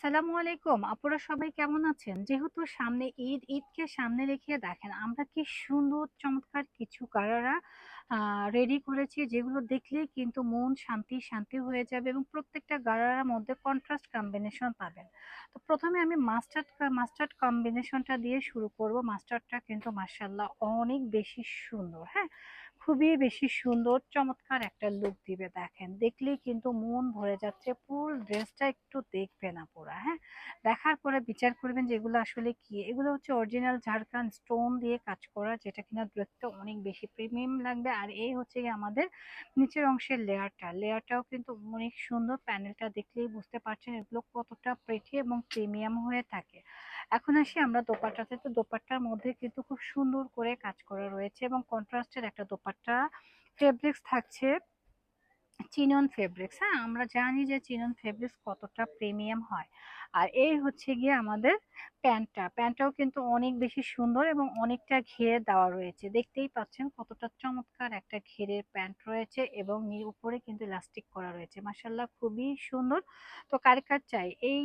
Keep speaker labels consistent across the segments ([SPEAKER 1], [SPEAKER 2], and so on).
[SPEAKER 1] আসসালামু আলাইকুম, আপুরা সবাই কেমন আছেন? যেহেতু সামনে ঈদ, ঈদকে সামনে রেখে দেখেন আমরা কি সুন্দর চমৎকার কিছু গারারা রেডি করেছি, যেগুলো দেখলেই কিন্তু মন শান্তি শান্তি হয়ে যাবে এবং প্রত্যেকটা গারারার মধ্যে কন্ট্রাস্ট কম্বিনেশন পাবেন। তো প্রথমে আমি মাস্টার্ড কম্বিনেশনটা দিয়ে শুরু করব। মাস্টার্ডটা কিন্তু মাশাআল্লাহ অনেক বেশি সুন্দর, হ্যাঁ, খুবই বেশি সুন্দর চমৎকার একটা লুক দিবে। দেখেন দেখলেই কিন্তু মন ভরে যাচ্ছে। ফুল ড্রেসটা একটু দেখবেন আপুরা, হ্যাঁ, দেখার পরে বিচার করবেন যে এগুলো আসলে কি। এগুলো হচ্ছে অরিজিনাল ঝাড়খান্ড স্টোন দিয়ে কাজ করা, যেটা কিনা দেখতে অনেক বেশি প্রিমিয়াম লাগবে। আর এই হচ্ছে গিয়ে আমাদের নিচের অংশের লেয়ারটাও কিন্তু অনেক সুন্দর। প্যানেলটা দেখলেই বুঝতে পারছেন এগুলো কতটা প্রেটি এবং প্রিমিয়াম হয়ে থাকে। এখন আসি আমরা দোপাট্টাতে। তো দোপাট্টার মধ্যে কিন্তু খুব সুন্দর করে কাজ করা রয়েছে এবং কন্ট্রাস্টের একটা দোপাট্টা। ফেব্রিক্স থাকছে চিনন ফেব্রিক্স, হ্যাঁ, আমরা জানি যে চিনন ফেব্রিক্স কতটা প্রিমিয়াম হয়। আর এই হচ্ছে গিয়ে আমাদের প্যান্টটাও কিন্তু অনেক বেশি সুন্দর এবং অনেকটা ঘের দেওয়া রয়েছে। দেখতেই পাচ্ছেন কতটা চমৎকার একটা ঘেরের প্যান্ট রয়েছে এবং উপরে কিন্তু ইলাস্টিক করা রয়েছে। মাশাআল্লাহ খুবই সুন্দর। তো কার কার চাই এই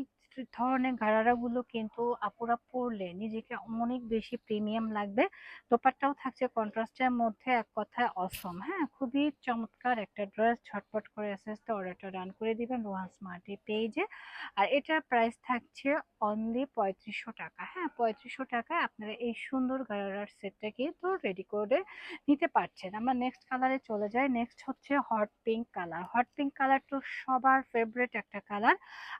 [SPEAKER 1] ধরনের ঘাড়ারাগুলো, কিন্তু আপুরা পরলে নিজেকে অনেক বেশি প্রিমিয়াম লাগবে। দোপাট্টাও থাকছে কন্ট্রাস্টের মধ্যে, এক কথায় অসম, হ্যাঁ, খুবই চমৎকার একটা ড্রেস। ঝটপট করে এসএসতে অর্ডারটা রান করে দিবেন রোহান স্মার্টি পেজে। আর এটার প্রাইস থাকছে অনলি 3500 টাকা। হ্যাঁ, 3500 টাকায় আপনারা এই সুন্দর গারারার সেটটা কিন্তু রেডি করে নিতে পারছেন। আমরা নেক্সট কালারে চলে যাই। নেক্সট হচ্ছে hot pink colour. Hot pink colour তো সবার ফেভারিট একটা কালার।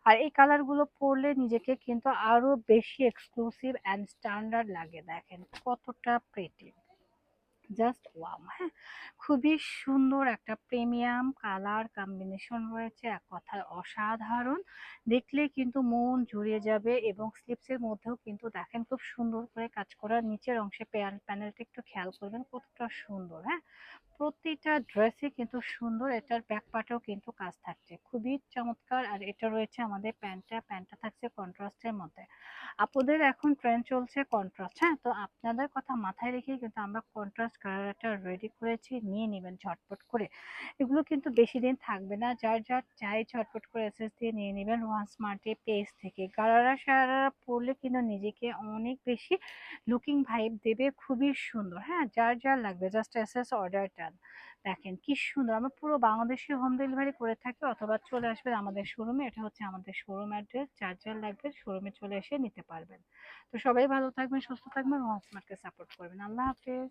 [SPEAKER 1] আর এই কালারগুলো পরলে নিজেকে কিন্তু আরো বেশি এক্সক্লুসিভ অ্যান্ড স্ট্যান্ডার্ড লাগে। দেখেন কতটা প্রেটি, জাস্ট ওয়াও, হ্যাঁ, খুবই সুন্দর একটা প্রিমিয়াম কালার কম্বিনেশন রয়েছে, এক কথায় অসাধারণ। দেখলে কিন্তু মন জুড়িয়ে যাবে। এবং স্লিপসের মধ্যেও কিন্তু দেখেন খুব সুন্দর করে কাজ করা। নিচের অংশে প্যানেলটা একটু খেয়াল করবেন কতটা সুন্দর, হ্যাঁ, প্রতিটা ড্রেসই কিন্তু সুন্দর। এটার ব্যাক পার্টেও কিন্তু কাজ থাকছে, খুবই চমৎকার। আর এটা রয়েছে আমাদের প্যান্টটা থাকছে কন্ট্রাস্টের মধ্যে। আপুদের এখন ট্রেন্ড চলছে কন্ট্রাস্ট, হ্যাঁ, তো আপনাদের কথা মাথায় রেখে কিন্তু আমরা কন্ট্রাস্ট কালারটা রেডি করেছি। নিয়ে নেবেন ঝটপট করে, এগুলো কিন্তু বেশি দিন থাকবে না। যার যার চাই ঝটপট করে এসএস দিয়ে নিয়ে নেবেন ওয়ান স্মার্টের পেজ থেকে। গারারা সারারা পরলে কিন্তু নিজেকে অনেক বেশি লুকিং ভাইব দেবে, খুবই সুন্দর। হ্যাঁ, যার যার লাগবে জাস্ট এসএস অর্ডার ডান। দেখেন কি সুন্দর। আমরা পুরো বাংলাদেশে হোম ডেলিভারি করে থাকি, অথবা চলে আসবেন আমাদের শোরুমে। এটা হচ্ছে আমাদের শোরুম অ্যাড্রেস। যার যার লাগবে শোরুমে চলে এসে নিতে পারবেন। তো সবাই ভালো থাকবেন, সুস্থ থাকবেন, ওয়ান স্মার্টকে সাপোর্ট করবেন। আল্লাহ হাফেজ।